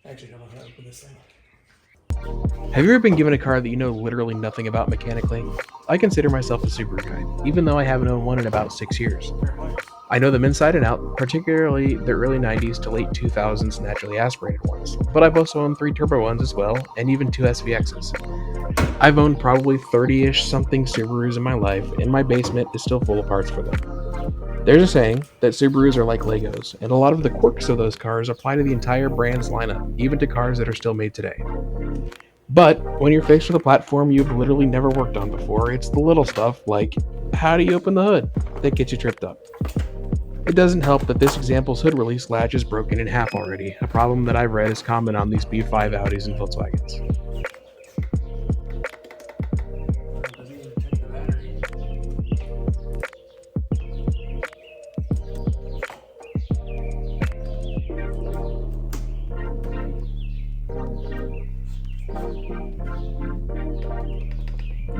Actually, I'm not gonna open this thing. Have you ever been given a car that you know literally nothing about mechanically? I consider myself a Subaru guy, even though I haven't owned one in about 6 years. Fair play. I know them inside and out, particularly the early 90s to late 2000s naturally aspirated ones, but I've also owned 3 turbo ones as well, and even 2 SVXs. I've owned probably 30-ish something Subarus in my life, and my basement is still full of parts for them. There's a saying that Subarus are like Legos, and a lot of the quirks of those cars apply to the entire brand's lineup, even to cars that are still made today. But when you're faced with a platform you've literally never worked on before, it's the little stuff like how do you open the hood that gets you tripped up. It doesn't help that this example's hood release latch is broken in half already, a problem that I've read is common on these B5 Audis and Volkswagens. It doesn't even protect the battery.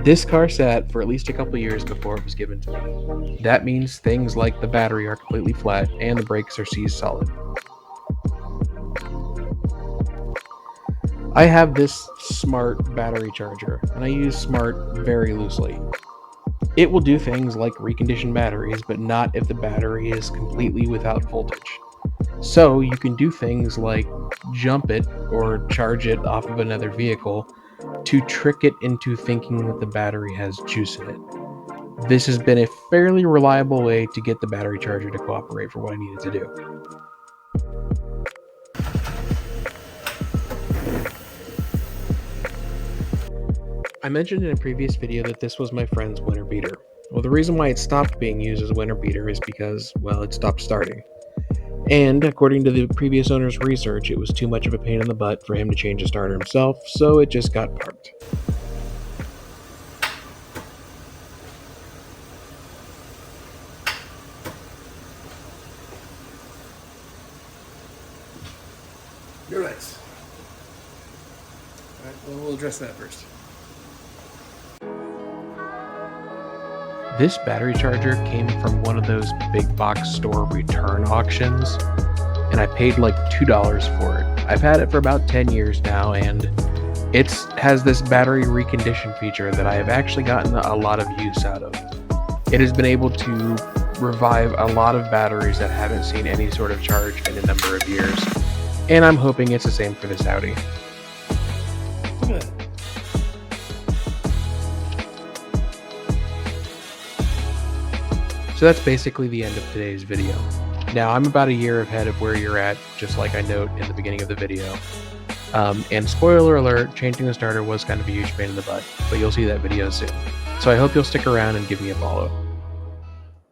This car sat for at least a couple years before it was given to me. That means things like the battery are completely flat and the brakes are seized solid. I have this smart battery charger, and I use smart very loosely. It will do things like recondition batteries, but not if the battery is completely without voltage. So you can do things like jump it or charge it off of another vehicle to trick it into thinking that the battery has juice in it. This has been a fairly reliable way to get the battery charger to cooperate for what I needed to do. I mentioned in a previous video that this was my friend's winter beater. Well, the reason why it stopped being used as a winter beater is because, well, it stopped starting. And according to the previous owner's research, it was too much of a pain in the butt for him to change the starter himself, so it just got parked. You're right. Alright, well, we'll address that first. This battery charger came from one of those big box store return auctions, and I paid like $2 for it. I've had it for about 10 years now, and it has this battery recondition feature that I have actually gotten a lot of use out of. It has been able to revive a lot of batteries that haven't seen any sort of charge in a number of years, and I'm hoping it's the same for this Audi. Look at that. So that's basically the end of today's video. Now, I'm about a year ahead of where you're at, just like I note in the beginning of the video. And spoiler alert, changing the starter was kind of a huge pain in the butt, but you'll see that video soon. So I hope you'll stick around and give me a follow.